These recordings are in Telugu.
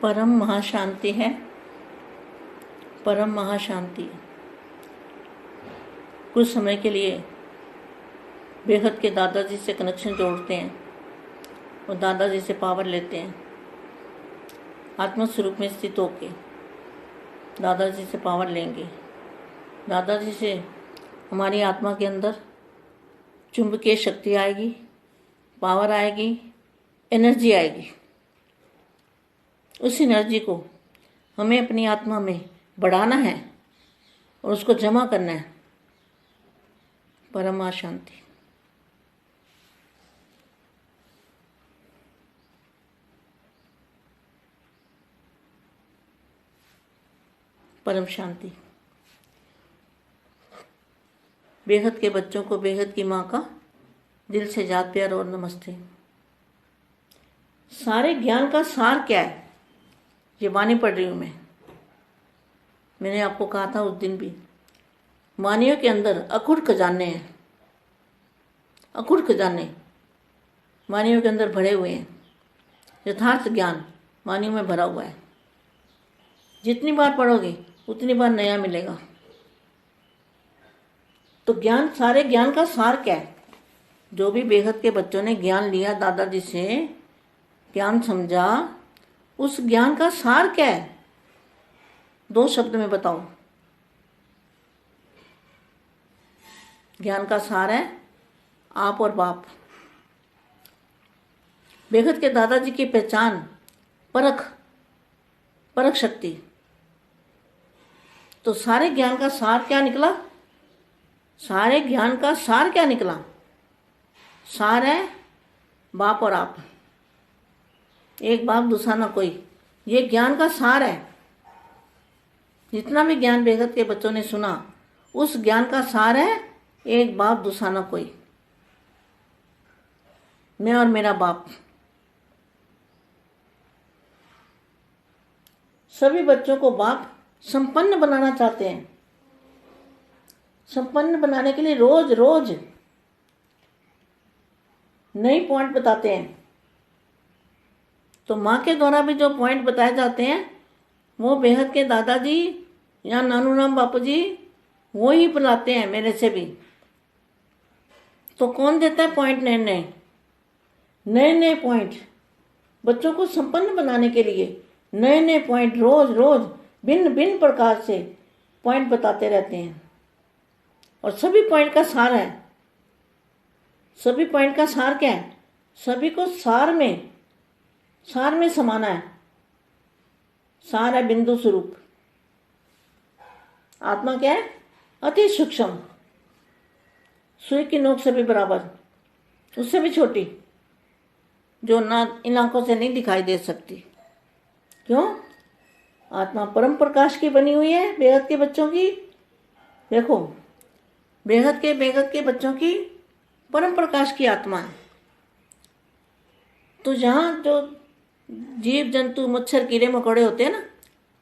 परम महाशांति है। परम महाशांति कुछ समय के लिए बेहद के दादाजी से कनेक्शन जोड़ते हैं और दादाजी से पावर लेते हैं। आत्मा स्वरूप में स्थित होके दादाजी से पावर लेंगे। दादाजी से हमारी आत्मा के अंदर चुंबकीय शक्ति आएगी, पावर आएगी, एनर्जी आएगी। उस एनर्जी को हमें अपनी आत्मा में बढ़ाना है और उसको जमा करना है। परम शांति। परम शांति। बेहद के बच्चों को बेहद की माँ का दिल से याद प्यार और नमस्ते। सारे ज्ञान का सार क्या है? ये वाणी पढ़ रही हूँ मैंने आपको कहा था उस दिन भी, वाणियों के अंदर अखुट खजाने हैं। अखुट खजाने वाणियों के अंदर भरे हुए हैं। यथार्थ ज्ञान वाणियों में भरा हुआ है। जितनी बार पढ़ोगे उतनी बार नया मिलेगा। तो ज्ञान, सारे ज्ञान का सार क्या है? जो भी बेहद के बच्चों ने ज्ञान लिया, दादाजी से ज्ञान समझा, उस ज्ञान का सार क्या है? 2 शब्द में बताओ। ज्ञान का सार है आप और बाप। बेहद के दादाजी की पहचान परख शक्ति। तो सारे ज्ञान का सार क्या निकला? सारे ज्ञान का सार क्या निकला? सार है बाप और आप। एक बाप दूसरा ना कोई। ये ज्ञान का सार है। जितना भी ज्ञान बेहद के बच्चों ने सुना, उस ज्ञान का सार है एक बाप दूसरा ना कोई। मैं और मेरा बाप। सभी बच्चों को बाप संपन्न बनाना चाहते हैं। संपन्न बनाने के लिए रोज रोज नई पॉइंट बताते हैं। तो माँ के द्वारा भी जो पॉइंट बताए जाते हैं, वो बेहद के दादाजी या नानू राम बापू जी वो ही बुलाते हैं मेरे से भी। तो कौन देता है पॉइंट? नए पॉइंट बच्चों को संपन्न बनाने के लिए। नए पॉइंट रोज रोज भिन्न भिन्न प्रकार से पॉइंट बताते रहते हैं। और सभी पॉइंट का सार है। सभी पॉइंट का सार क्या है? सभी को सार में समाना है। सार है बिंदु स्वरूप। आत्मा क्या है? अति सूक्ष्म, सुई की नोक से भी बराबर, उससे भी छोटी, जो ना इन आंखों से नहीं दिखाई दे सकती। क्यों? आत्मा परम प्रकाश की बनी हुई है बेहद के बच्चों की। देखो, बेहद के बच्चों की परम प्रकाश की आत्मा है। तो जहाँ जो जीव जंतु मच्छर कीड़े मकोड़े होते हैं ना,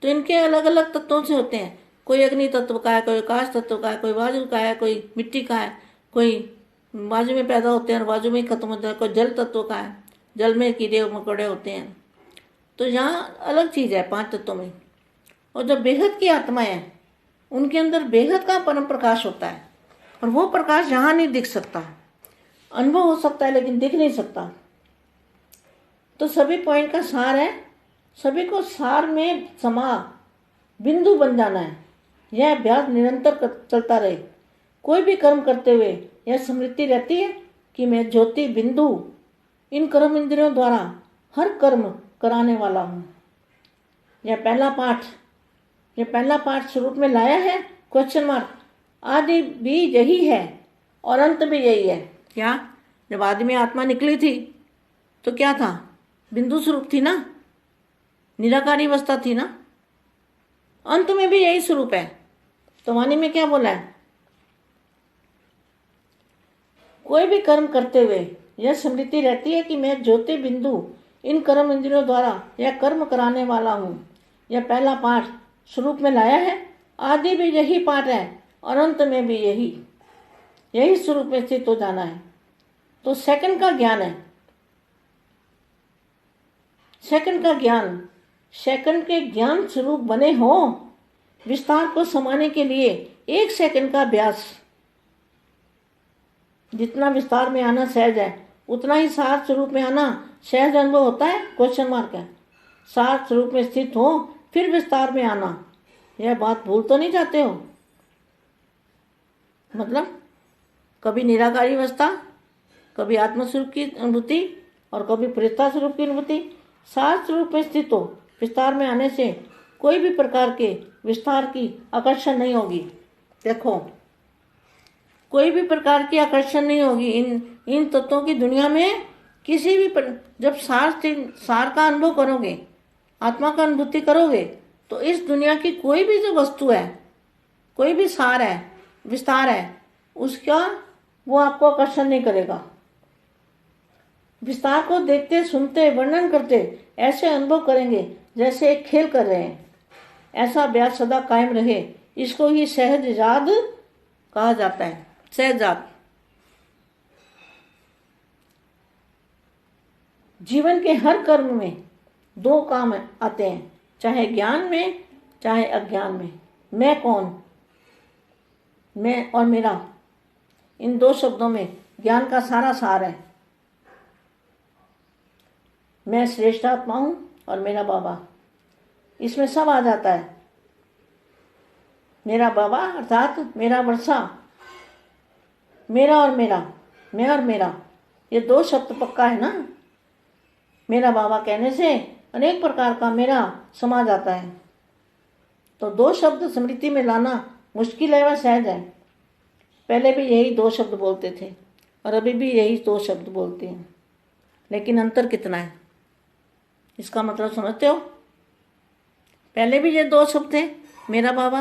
तो इनके अलग अलग तत्वों से होते हैं। कोई अग्नि तत्व का है, कोई आकाश तत्व का है, कोई वायु का है, कोई मिट्टी का है, कोई वायु में पैदा होते हैं और वायु में ही खत्म होता है, कोई जल तत्व का है, जल में कीड़े मकोड़े होते हैं। तो यहाँ अलग चीज़ है 5 तत्वों में। और जो बेहद की आत्माएं हैं, उनके अंदर बेहद का परम प्रकाश होता है। और वो प्रकाश यहाँ नहीं दिख सकता। अनुभव हो सकता है लेकिन दिख नहीं सकता। तो सभी पॉइंट का सार है, सभी को सार में समा बिंदु बन जाना है। यह अभ्यास निरंतर चलता रहे। कोई भी कर्म करते हुए यह स्मृति रहती है कि मैं ज्योति बिंदु इन कर्म इंद्रियों द्वारा हर कर्म कराने वाला हूँ। यह पहला पाठ स्वरूप में लाया है क्वेश्चन मार्क। आदि भी यही है और अंत भी यही है। क्या? जब आदि में आत्मा निकली थी तो क्या था? बिंदु स्वरूप थी ना, निराकारी अवस्था थी ना। अंत में भी यही स्वरूप है। तो वाणी में क्या बोला है? कोई भी कर्म करते हुए यह स्मृति रहती है कि मैं ज्योति बिंदु इन कर्म इंद्रियों द्वारा यह कर्म कराने वाला हूँ। यह पहला पाठ स्वरूप में लाया है। आदि भी यही पाठ है और अंत में भी यही स्वरूप में स्थित हो जाना है। तो सेकंड का ज्ञान है। सेकंड का ज्ञान सेकंड के ज्ञान स्वरूप बने हो। विस्तार को समाने के लिए 1 सेकंड का अभ्यास, जितना विस्तार में आना सहज है उतना ही सार स्वरूप में आना सहज अनुभव होता है। क्वेश्चन मार्क है। सार स्वरूप में स्थित हो फिर विस्तार में आना, यह बात भूल तो नहीं जाते हो? मतलब कभी निराकारी अवस्था, कभी आत्मस्वरूप की अनुभूति और कभी प्रेता स्वरूप की अनुभूति। सार स्वरूप में स्थित हो विस्तार में आने से कोई भी प्रकार के विस्तार की आकर्षण नहीं होगी। देखो, कोई भी प्रकार की आकर्षण नहीं होगी इन तत्वों की दुनिया में। किसी भी जब सार का अनुभव करोगे, आत्मा का अनुभूति करोगे, तो इस दुनिया की कोई भी जो वस्तु है, कोई भी सार है, विस्तार है, उसका वो आपको आकर्षण नहीं करेगा। विस्तार को देखते, सुनते, वर्णन करते ऐसे अनुभव करेंगे जैसे एक खेल कर रहे हैं। ऐसा अभ्यास सदा कायम रहे, इसको ही सहज याद कहा जाता है। सहज याद। जीवन के हर कर्म में 2 काम आते हैं, चाहे ज्ञान में चाहे अज्ञान में। मैं कौन, मैं और मेरा, इन 2 शब्दों में ज्ञान का सारा सार है। मैं श्रेष्ठ आत्मा हूं और मेरा बाबा, इसमें सब आ जाता है। मेरा बाबा अर्थात मेरा वर्षा, मेरा और मेरा, मैं और मेरा, ये 2 शब्द पक्का है ना। मेरा बाबा कहने से अनेक प्रकार का मेरा समा जाता है। तो 2 शब्द स्मृति में लाना मुश्किल है व सहज है। पहले भी यही 2 शब्द बोलते थे और अभी भी यही 2 शब्द बोलते हैं, लेकिन अंतर कितना है इसका मतलब समझते हो? पहले भी ये 2 शब्द थे, मेरा बाबा,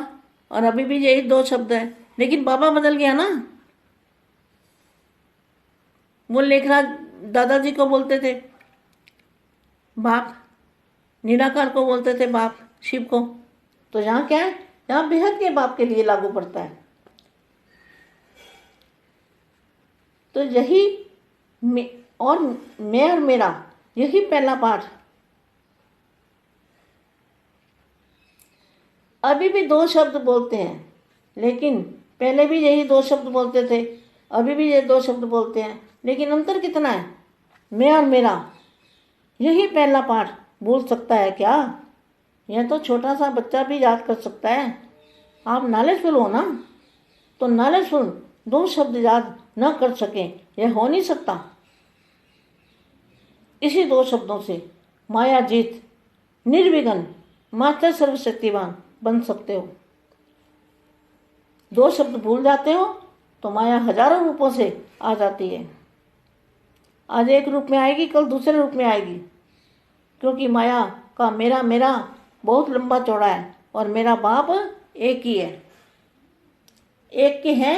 और अभी भी यही 2 शब्द है, लेकिन बाबा बदल गया ना। वो लेखराज दादाजी को बोलते थे बाप, निराकार को बोलते थे बाप, शिव को। तो यहाँ क्या है, यहाँ बेहद के बाप के लिए लागू पड़ता है। तो यही मैं और मेरा, यही पहला पाठ। अभी भी 2 शब्द बोलते हैं, लेकिन पहले भी यही 2 शब्द बोलते थे, अभी भी ये 2 शब्द बोलते हैं, लेकिन अंतर कितना है? मैं और मेरा, यही पहला पाठ बोल सकता है क्या? यह तो छोटा सा बच्चा भी याद कर सकता है। आप नॉलेजफुल हो ना, तो नॉलेजफुल 2 शब्द याद न कर सकें, यह हो नहीं सकता। इसी 2 शब्दों से माया जीत, निर्विघ्न, मात्र सर्वशक्तिवान बन सकते हो। 2 शब्द भूल जाते हो तो माया हजारों रूपों से आ जाती है। आज एक रूप में आएगी, कल दूसरे रूप में आएगी, क्योंकि माया का मेरा मेरा बहुत लंबा चौड़ा है और मेरा बाप एक ही है। एक के हैं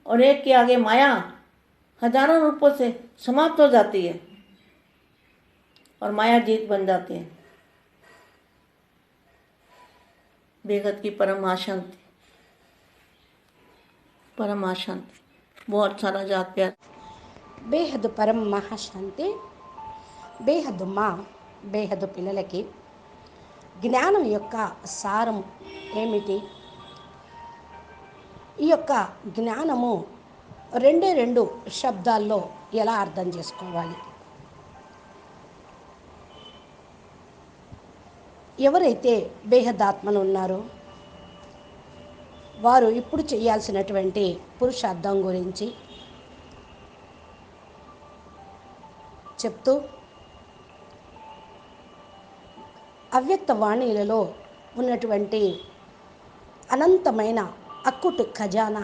और एक के आगे माया हजारों रूपों से समाप्त हो जाती है और माया जीत बन जाती है। बेहद की परम शांति, परम शांति, बहुत सारा जात प्यार। బేహద్దు పరం మహాశాంతి. బేహద్దు మా బేహద్దు పిల్లలకి జ్ఞానం యొక్క సారం ఏమిటి? ఈ యొక్క జ్ఞానము 2 శబ్దాల్లో ఎలా అర్థం చేసుకోవాలి? ఎవరైతే బేహదాత్మలు ఉన్నారో వారు ఇప్పుడు చేయాల్సినటువంటి పురుషార్థం గురించి చెప్తూ అవ్యక్త వాణిలలో ఉన్నటువంటి అనంతమైన అక్కుటు ఖజానా,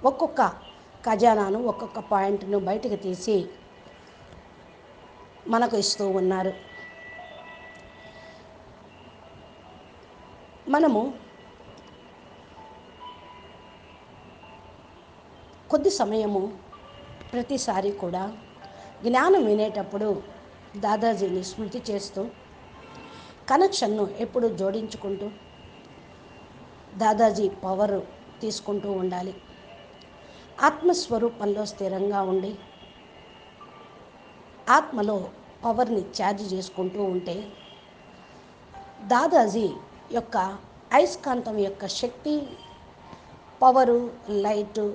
ఒక్కొక్క ఖజానాను, ఒక్కొక్క పాయింట్ను బయటకు తీసి మనకు ఇస్తూ ఉన్నారు. మనము కొద్ది సమయము ప్రతిసారి కూడా జ్ఞానం వినేటప్పుడు దాదాజీని స్మృతి చేస్తూ కనెక్షన్ను ఎప్పుడు జోడించుకుంటూ దాదాజీ పవర్ తీసుకుంటూ ఉండాలి. ఆత్మస్వరూపంలో స్థిరంగా ఉండి ఆత్మలో పవర్ని ఛార్జ్ చేసుకుంటూ ఉంటే దాదాజీ యొక్క అయస్కాంతం యొక్క శక్తి, పవరు, లైటు,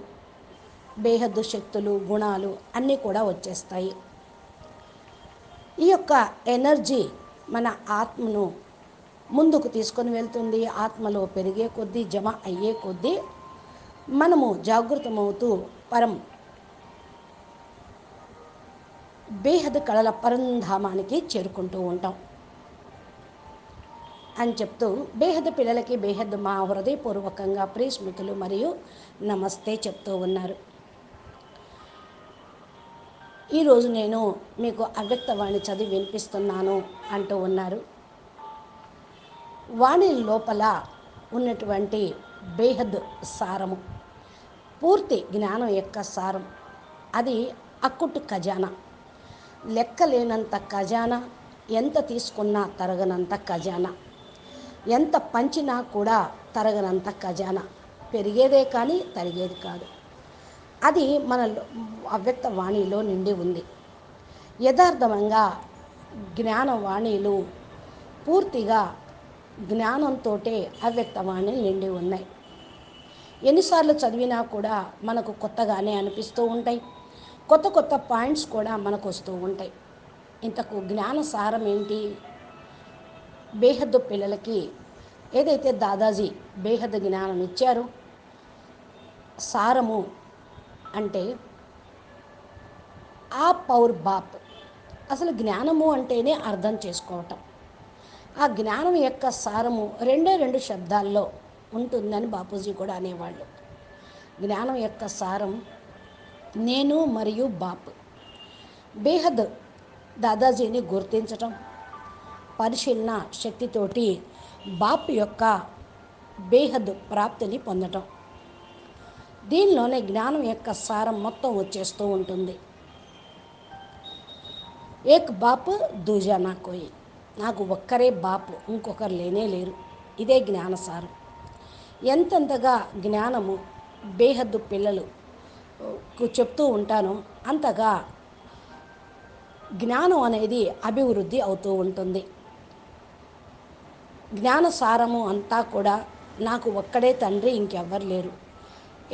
బేహద్దు శక్తులు, గుణాలు అన్నీ కూడా వచ్చేస్తాయి. ఈ యొక్క ఎనర్జీ మన ఆత్మను ముందుకు తీసుకొని వెళ్తుంది. ఆత్మలో పెరిగే కొద్దీ, జమ అయ్యే కొద్దీ మనము జాగృతమవుతూ బేహద్ కళల పరంధామానికి చేరుకుంటూ ఉంటాం అని చెప్తూ బేహద్ పిల్లలకి బేహద్ మా హృదయపూర్వకంగా ప్రియస్మృతులు మరియు నమస్తే చెప్తూ ఉన్నారు. ఈరోజు నేను మీకు అవ్యక్తవాణి చదివి వినిపిస్తున్నాను అంటూ ఉన్నారు. వాణి లోపల ఉన్నటువంటి బేహద్ సారము, పూర్తి జ్ఞానం యొక్క సారం, అది అక్కుట్టు ఖజానా, లెక్కలేనంత ఖజానా, ఎంత తీసుకున్నా తరగనంత ఖజానా, ఎంత పంచినా కూడా తరగనంత ఖజానా, పెరిగేదే కానీ తరిగేది కాదు. అది మన అవ్యక్త వాణిలో నిండి ఉంది. యథార్థంగా జ్ఞానవాణిలు పూర్తిగా జ్ఞానంతో అవ్యక్తవాణి నిండి ఉన్నాయి. ఎన్నిసార్లు చదివినా కూడా మనకు కొత్తగానే అనిపిస్తూ ఉంటాయి. కొత్త కొత్త పాయింట్స్ కూడా మనకు వస్తూ ఉంటాయి. ఇంతకు జ్ఞాన సారం ఏంటి? బేహద్దు పిల్లలకి ఏదైతే దాదాజీ బేహద్దు జ్ఞానం ఇచ్చారో, సారము అంటే ఆ పౌర్ బాప్. అసలు జ్ఞానము అంటేనే అర్థం చేసుకోవటం. ఆ జ్ఞానం యొక్క సారము రెండు శబ్దాల్లో ఉంటుందని బాపూజీ కూడా అనేవాళ్ళు. జ్ఞానం యొక్క సారం నేను మరియు బాప్. బేహద్ దాదాజీని గుర్తించటం, పరిశీలన శక్తితోటి బాప్ యొక్క బేహద్ ప్రాప్తిని పొందటం, దీనిలోనే జ్ఞానం యొక్క సారం మొత్తం వచ్చేస్తూ ఉంటుంది. ఏక్ బాప్ దూజా నా కోయి, నాకు ఒక్కరే బాప్, ఇంకొకరు లేనే లేరు. ఇదే జ్ఞానసారం. ఎంతెంతగా జ్ఞానము బేహద్దు పిల్లలు చెప్తూ ఉంటానో అంతగా జ్ఞానం అనేది అభివృద్ధి అవుతూ ఉంటుంది. జ్ఞానసారము అంతా కూడా నాకు ఒక్కడే తండ్రి, ఇంకెవ్వరు లేరు.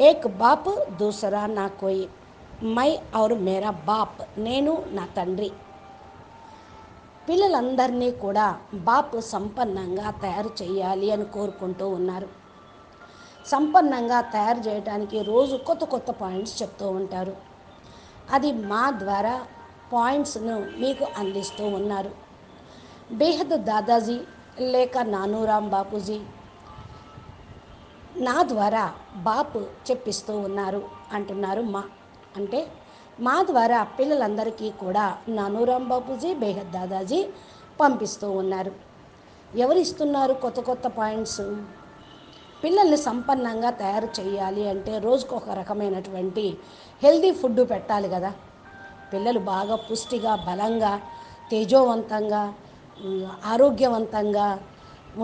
ఏక్ బాప్ దూసరా నా కోయి, మై ఔర్ మేరా బాప్, నేను నా తండ్రి. పిల్లలందరినీ కూడా బాప్ సంపన్నంగా తయారు చేయాలి అని కోరుకుంటూ ఉన్నారు. సంపన్నంగా తయారు చేయడానికి రోజు కొత్త కొత్త పాయింట్స్ చెప్తూ ఉంటారు. అది మా ద్వారా పాయింట్స్ను మీకు అందిస్తూ ఉన్నారు. బేహద్ దాదాజీ లేక నానూరాం బాపూజీ నా ద్వారా బాప్ చెప్పిస్తూ ఉన్నారు అంటున్నారు. అంటే మా ద్వారా పిల్లలందరికీ కూడా నానూరాం బాపూజీ, బేహద్ దాదాజీ పంపిస్తూ ఉన్నారు. ఎవరు ఇస్తున్నారు కొత్త కొత్త పాయింట్స్? పిల్లల్ని సంపన్నంగా తయారు చేయాలి అంటే రోజుకు ఒక రకమైనటువంటి హెల్దీ ఫుడ్ పెట్టాలి కదా. పిల్లలు బాగా పుష్టిగా, బలంగా, తేజోవంతంగా, ఆరోగ్యవంతంగా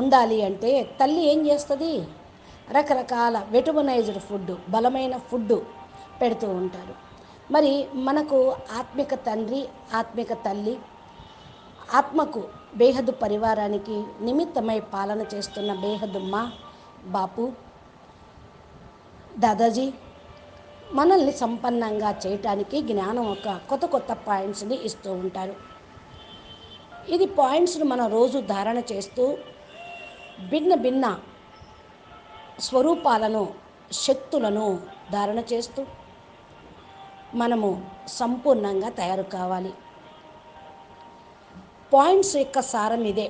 ఉండాలి అంటే తల్లి ఏం చేస్తుంది? రకరకాల విటమినైజ్డ్ ఫుడ్, బలమైన ఫుడ్ పెడుతూ ఉంటారు. మరి మనకు ఆత్మిక తండ్రి, ఆత్మిక తల్లి, ఆత్మకు బేహద్దు పరివారానికి నిమిత్తమై పాలన చేస్తున్న బేహద్దు మా బాపు దాదాజీ మనల్ని సంపన్నంగా చేయటానికి జ్ఞానం ఒక కొత్త కొత్త పాయింట్స్ని ఇస్తూ ఉంటారు. ఇది పాయింట్స్ను మనం రోజు ధారణ చేస్తూ భిన్న భిన్న స్వరూపాలను, శక్తులను ధారణ చేస్తూ మనము సంపూర్ణంగా తయారు కావాలి. పాయింట్స్ యొక్క సారం ఇదే.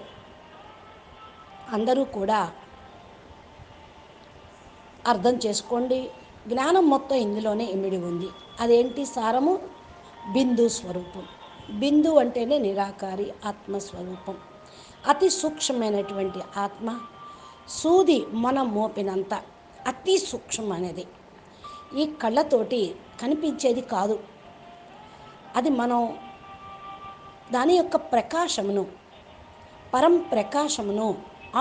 అందరూ కూడా అర్థం చేసుకోండి. జ్ఞానం మొత్తం ఇందులోనే ఇమిడి ఉంది. అదేంటి సారము? బిందు స్వరూపం. బిందు అంటేనే నిరాకారి ఆత్మస్వరూపం. అతి సూక్ష్మమైనటువంటి ఆత్మ, సూది మనం మోపినంత అతి సూక్ష్మమైనది. ఈ కళ్ళతోటి కనిపించేది కాదు. అది మనం దాని యొక్క ప్రకాశమును, పరం ప్రకాశమును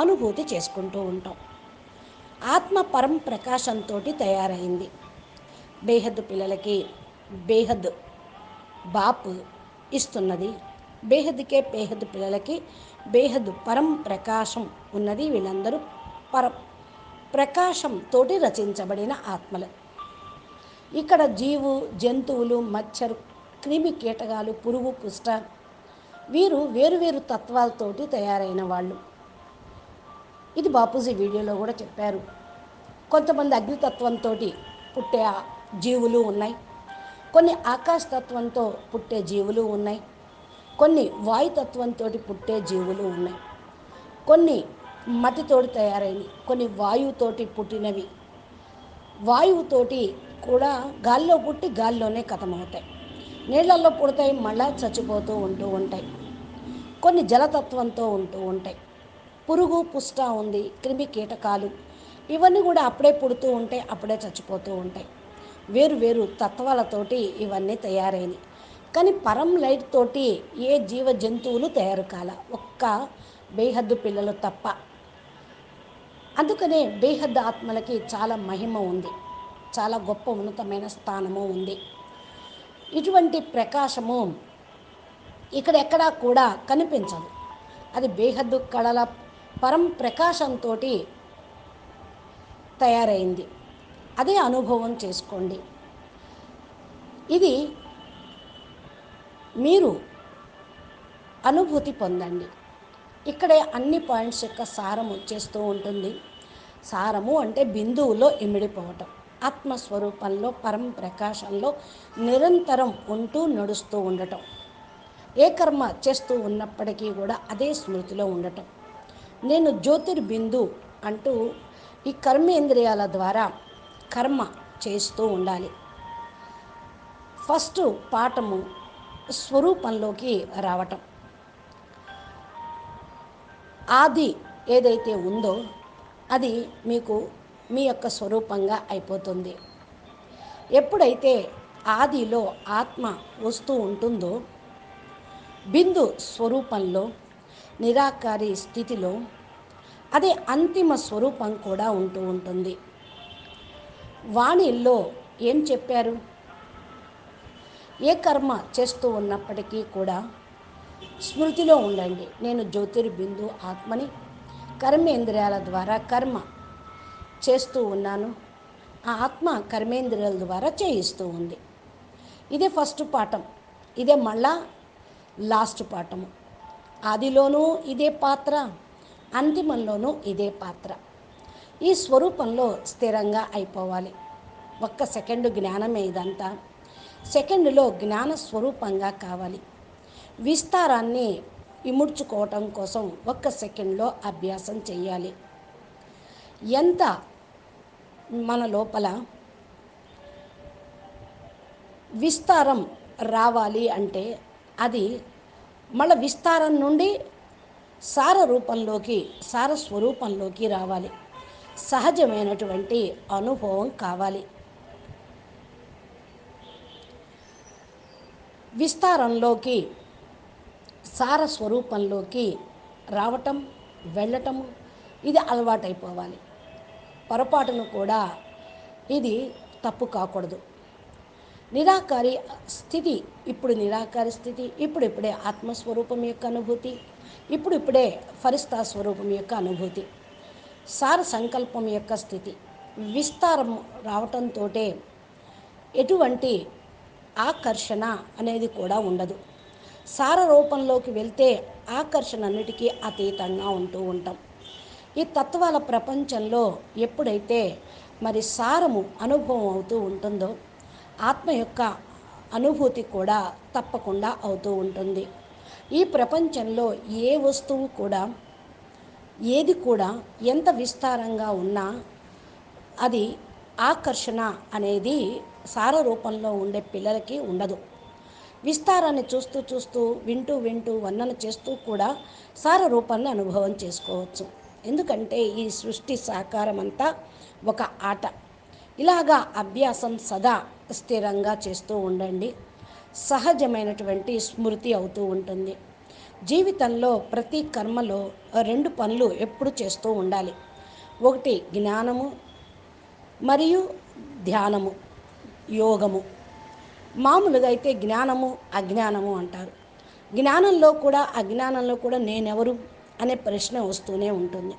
అనుభూతి చేసుకుంటూ ఉంటాం. ఆత్మ పరం ప్రకాశంతో తయారైంది. బేహద్దు పిల్లలకి బేహద్ బాప్ ఇస్తున్నది బేహద్దుకే బేహద్దు పిల్లలకి బేహద్దు పరం ప్రకాశం ఉన్నది. వీళ్ళందరూ పర ప్రకాశంతోటి రచించబడిన ఆత్మలు. ఇక్కడ జీవు జంతువులు మచ్చరు క్రిమి కీటకాలు పురుగు పుష్ట వీరు వేరువేరు తత్వాలతోటి తయారైన వాళ్ళు. ఇది బాపూజీ వీడియోలో కూడా చెప్పారు. కొంతమంది అగ్నితత్వంతో పుట్టే జీవులు ఉన్నాయి, కొన్ని ఆకాశతత్వంతో పుట్టే జీవులు ఉన్నాయి, కొన్ని వాయుతత్వంతో పుట్టే జీవులు ఉన్నాయి, కొన్ని మట్టితోటి తయారైనవి, కొన్ని వాయువుతోటి పుట్టినవి, వాయువుతోటి కూడా గాల్లో పుట్టి గాల్లోనే ఖతమవుతాయి, నీళ్ళల్లో పుడతాయి మళ్ళా చచ్చిపోతూ ఉంటాయి, కొన్ని జలతత్వంతో ఉంటూ ఉంటాయి. పురుగు పుష్ట ఉంది, క్రిమి కీటకాలు ఇవన్నీ కూడా అప్పుడే పుడుతూ ఉంటాయి, అప్పుడే చచ్చిపోతూ ఉంటాయి. వేరు వేరు తత్వాలతోటి ఇవన్నీ తయారైనవి. కానీ పరం లైట్ తోటి ఏ జీవ జంతువులు తయారు కాల, ఒక్క బేహద్దు పిల్లలు తప్ప. అందుకనే బేహద్దు ఆత్మలకి చాలా మహిమ ఉంది, చాలా గొప్ప ఉన్నతమైన స్థానము ఉంది. ఇటువంటి ప్రకాశము ఇక్కడెక్కడా కూడా కనిపించదు. అది బేహద్దు కళల పరం ప్రకాశంతో తయారైంది. అదే అనుభవం చేసుకోండి. ఇది మీరు అనుభూతి పొందండి. ఇక్కడే అన్ని పాయింట్స్ యొక్క సారం వచ్చేస్తూ ఉంటుంది. సారము అంటే బిందువులో ఇమిడిపోవటం, ఆత్మస్వరూపంలో పరం ప్రకాశంలో నిరంతరం ఉంటూ నడుస్తూ ఉండటం, ఏ కర్మ చేస్తూ ఉన్నప్పటికీ కూడా అదే స్మృతిలో ఉండటం. నేను జ్యోతిర్బిందు అంటూ ఈ కర్మేంద్రియాల ద్వారా కర్మ చేస్తూ ఉండాలి. ఫస్ట్ పాఠము స్వరూపంలోకి రావటం. ఆది ఏదైతే ఉందో అది మీకు మీ యొక్క స్వరూపంగా అయిపోతుంది. ఎప్పుడైతే ఆదిలో ఆత్మ వస్తూ ఉంటుందో బిందు స్వరూపంలో నిరాకారి స్థితిలో అదే అంతిమ స్వరూపం కూడా ఉంటూ ఉంటుంది. వాణిల్లో ఏం చెప్పారు? ఏ కర్మ చేస్తూ ఉన్నప్పటికీ కూడా స్మృతిలో ఉండండి. నేను జ్యోతిర్బిందు ఆత్మని, కర్మేంద్రియాల ద్వారా కర్మ చేస్తూ ఉన్నాను, ఆ ఆత్మ కర్మేంద్రియాల ద్వారా చేయిస్తూ ఉంది. ఇదే ఫస్ట్ పాఠం. ఇదే మళ్ళా లాస్ట్ పాఠము. ఆదిలోనూ ఇదే పాత్ర, అంతిమంలోనూ ఇదే పాత్ర. ఈ స్వరూపంలో స్థిరంగా అయిపోవాలి. ఒక్క సెకండు జ్ఞానమే ఇదంతా. సెకండులో జ్ఞాన స్వరూపంగా కావాలి. విస్తారాన్ని ఇముడ్చుకోవటం కోసం ఒక్క సెకండ్లో అభ్యాసం చెయ్యాలి. ఎంత మన లోపల విస్తారం రావాలి అంటే అది మళ్ళీ విస్తారం నుండి సార రూపంలోకి, సార స్వరూపంలోకి రావాలి. సహజమైనటువంటి అనుభవం కావాలి. విస్తారంలోకి, సార స్వరూపంలోకి రావటం, వెళ్ళటం ఇది అలవాటైపోవాలి. పొరపాటును కూడా ఇది తప్పు కాకూడదు. నిరాకారి స్థితి, ఇప్పుడు నిరాకారి స్థితి, ఇప్పుడిప్పుడే ఆత్మస్వరూపం యొక్క అనుభూతి, ఇప్పుడిప్పుడే ఫరిస్తా స్వరూపం యొక్క అనుభూతి, సార సంకల్పం యొక్క స్థితి. విస్తారం రావటంతో ఎటువంటి ఆకర్షణ అనేది కూడా ఉండదు. సార రూపంలోకి వెళ్తే ఆకర్షణ అన్నిటికీ అతీతంగా ఉంటూ ఉంటాం. ఈ తత్వాల ప్రపంచంలో ఎప్పుడైతే మరి సారము అనుభవం అవుతూ ఉంటుందో ఆత్మ యొక్క అనుభూతి కూడా తప్పకుండా అవుతూ ఉంటుంది. ఈ ప్రపంచంలో ఏ వస్తువు కూడా, ఏది కూడా ఎంత విస్తారంగా ఉన్నా అది ఆకర్షణ అనేది సార రూపంలో ఉండే పిల్లలకి ఉండదు. విస్తారాన్ని చూస్తూ చూస్తూ, వింటూ వింటూ, వర్ణన చేస్తూ కూడా సార రూపాన్ని అనుభవం చేసుకోవచ్చు. ఎందుకంటే ఈ సృష్టి సాకారం అంతా ఒక ఆట. ఇలాగా అభ్యాసం సదా స్థిరంగా చేస్తూ ఉండండి. సహజమైనటువంటి స్మృతి అవుతూ ఉంటుంది. జీవితంలో ప్రతి కర్మలో రెండు పనులు ఎప్పుడు చేస్తూ ఉండాలి. ఒకటి జ్ఞానము మరియు ధ్యానము, యోగము. మామూలుగా అయితే జ్ఞానము అజ్ఞానము అంటారు. జ్ఞానంలో కూడా అజ్ఞానంలో కూడా నేనెవరు అనే ప్రశ్న వస్తూనే ఉంటుంది.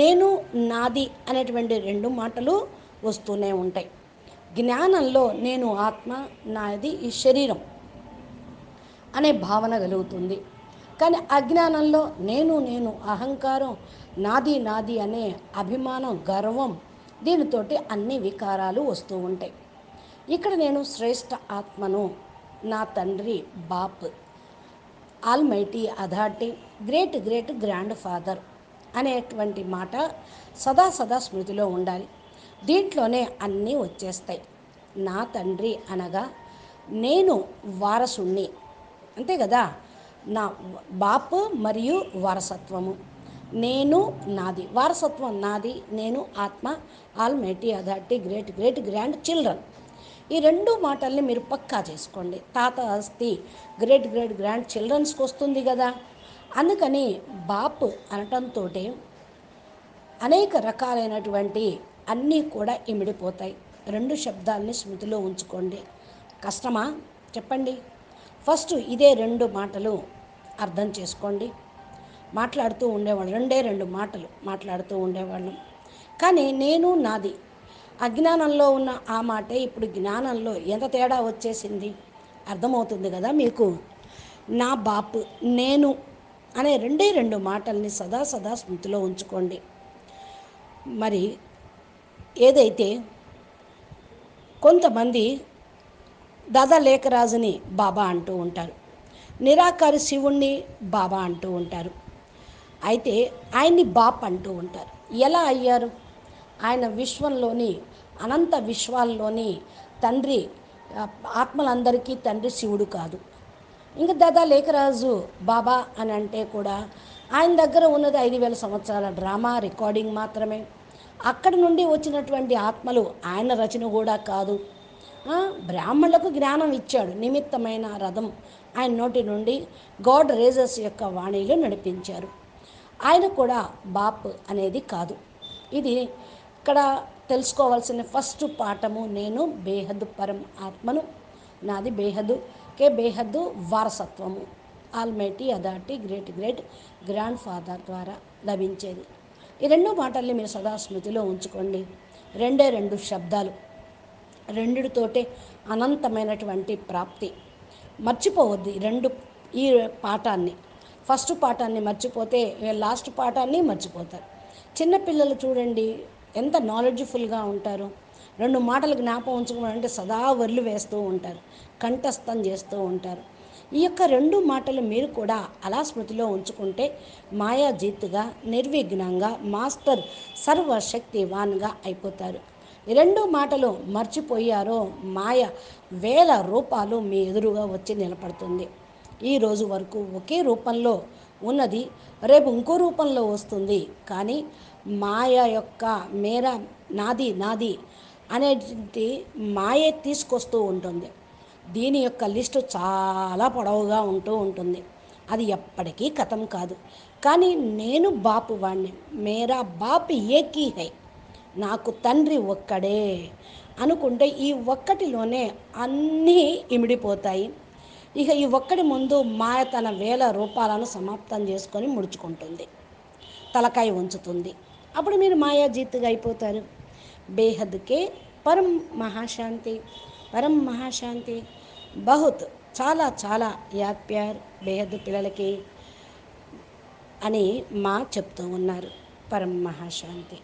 నేను నాది అనేటువంటి రెండు మాటలు వస్తూనే ఉంటాయి. జ్ఞానంలో నేను ఆత్మ, నాది ఈ శరీరం అనే భావన కలుగుతుంది. కానీ అజ్ఞానంలో నేను అహంకారం, నాది నాది అనే అభిమానం, గర్వం, దీనితోటి అన్ని వికారాలు వస్తూ ఉంటాయి. ఇక్కడ నేను శ్రేష్ఠ ఆత్మను, నా తండ్రి బాప్, almighty authority, great great grand father అనేటువంటి మాట సదా సదా స్మృతిలో ఉండాలి. దీంట్లోనే అన్నీ వచ్చేస్తాయి. నా తండ్రి అనగా నేను వారసుణ్ణి, అంతే కదా. నా బాపు మరియు వారసత్వము, నేను నాది, వారసత్వం నాది, నేను ఆత్మ, almighty authority, great great grand children. ఈ రెండు మాటల్ని మీరు పక్కా చేసుకోండి. తాత ఆస్తి గ్రేట్ గ్రేట్ గ్రాండ్ చిల్డ్రన్స్కి వస్తుంది కదా. అందుకని బాప్ అనటంతో అనేక రకాలైనటువంటి అన్నీ కూడా ఇమిడిపోతాయి. రెండు శబ్దాలని స్మృతిలో ఉంచుకోండి. కష్టమా చెప్పండి? ఫస్ట్ ఇదే రెండు మాటలు అర్థం చేసుకోండి. మాట్లాడుతూ ఉండేవాళ్ళు, రెండే రెండు మాటలు మాట్లాడుతూ ఉండేవాళ్ళం. కానీ నేను నాది అజ్ఞానంలో ఉన్న ఆ మాటే ఇప్పుడు జ్ఞానంలో ఎంత తేడా వచ్చేసింది అర్థమవుతుంది కదా మీకు. నా బాపు, నేను అనే రెండే రెండు మాటల్ని సదా సదా స్మృతిలో ఉంచుకోండి. మరి ఏదైతే కొంతమంది దాదా లేఖరాజుని బాబా అంటూ ఉంటారు, నిరాకారి శివుణ్ణి బాబా అంటూ ఉంటారు, అయితే ఆయన్ని బాప్ అంటూ ఉంటారు. ఎలా అయ్యారు? ఆయన విశ్వంలోని అనంత విశ్వాల్లోని తండ్రి, ఆత్మలందరికీ తండ్రి శివుడు కాదు. ఇంకా దాదా లేఖరాజు బాబా అని అంటే కూడా ఆయన దగ్గర ఉన్నది 5,000 సంవత్సరాల డ్రామా రికార్డింగ్ మాత్రమే. అక్కడి నుండి వచ్చినటువంటి ఆత్మలు ఆయన రచన కూడా కాదు. బ్రాహ్మణులకు జ్ఞానం ఇచ్చాడు, నిమిత్తమైన రథం ఆయన నోటి నుండి గాడ్ రేజర్స్ యొక్క వాణిలో నడిపించారు. ఆయన కూడా బాప్ అనేది కాదు. ఇది ఇక్కడ తెలుసుకోవాల్సిన ఫస్ట్ పాఠము. నేను బేహద్దు పరం ఆత్మను, నాది బేహద్దు బేహద్దు వారసత్వము, almighty authority, great great grandfather ద్వారా లభించేది. ఈ రెండు మాటల్ని మీరు సదా స్మృతిలో ఉంచుకోండి. రెండే రెండు శబ్దాలు, రెండిటితోటే అనంతమైనటువంటి ప్రాప్తి. మర్చిపోవద్దు ఈ పాఠాన్ని. ఫస్ట్ పాఠాన్ని మర్చిపోతే లాస్ట్ పాఠాన్ని మర్చిపోతారు. చిన్నపిల్లలు చూడండి ఎంత నాలెడ్జ్ఫుల్గా ఉంటారు. రెండు మాటలు జ్ఞాపకం ఉంచుకోవాలంటే సదా వర్లు వేస్తూ ఉంటారు, కంఠస్థం చేస్తూ ఉంటారు. ఈ యొక్క రెండు మాటలు మీరు కూడా అలా స్మృతిలో ఉంచుకుంటే మాయాజీత్తుగా, నిర్విఘ్నంగా, మాస్టర్ సర్వశక్తివాన్గా అయిపోతారు. ఈ రెండు మాటలు మర్చిపోయారో మాయ వేల రూపాలు మీ ఎదురుగా వచ్చి నిలబడుతుంది. ఈరోజు వరకు ఒకే రూపంలో ఉన్నది రేపు ఇంకో రూపంలో వస్తుంది. కానీ మాయ యొక్క మేరా, నాది నాది అనేది మాయే తీసుకొస్తూ ఉంటుంది. దీని యొక్క లిస్టు చాలా పొడవుగా ఉంటూ ఉంటుంది. అది ఎప్పటికీ కథం కాదు. కానీ నేను బాపు వాణ్ణి, మేరా బాప్ ఏకీ హై, నాకు తండ్రి ఒక్కడే అనుకుంటే ఈ ఒక్కటిలోనే అన్నీ ఇమిడిపోతాయి. ఇక ఈ ఒక్కడి ముందు మాయ తన వేల రూపాలను సమాప్తం చేసుకొని ముడుచుకుంటుంది, తలకాయ ఉంచుతుంది. అప్పుడు మీరు మాయాజీత్తుగా అయిపోతారు. బేహద్కే పరం మహాశాంతి, పరం మహాశాంతి. బహుత్ చాలా చాలా యాద్ ప్యార్ బేహద్ పిల్లలకి అని మా చెప్తూ ఉన్నారు. పరం మహాశాంతి.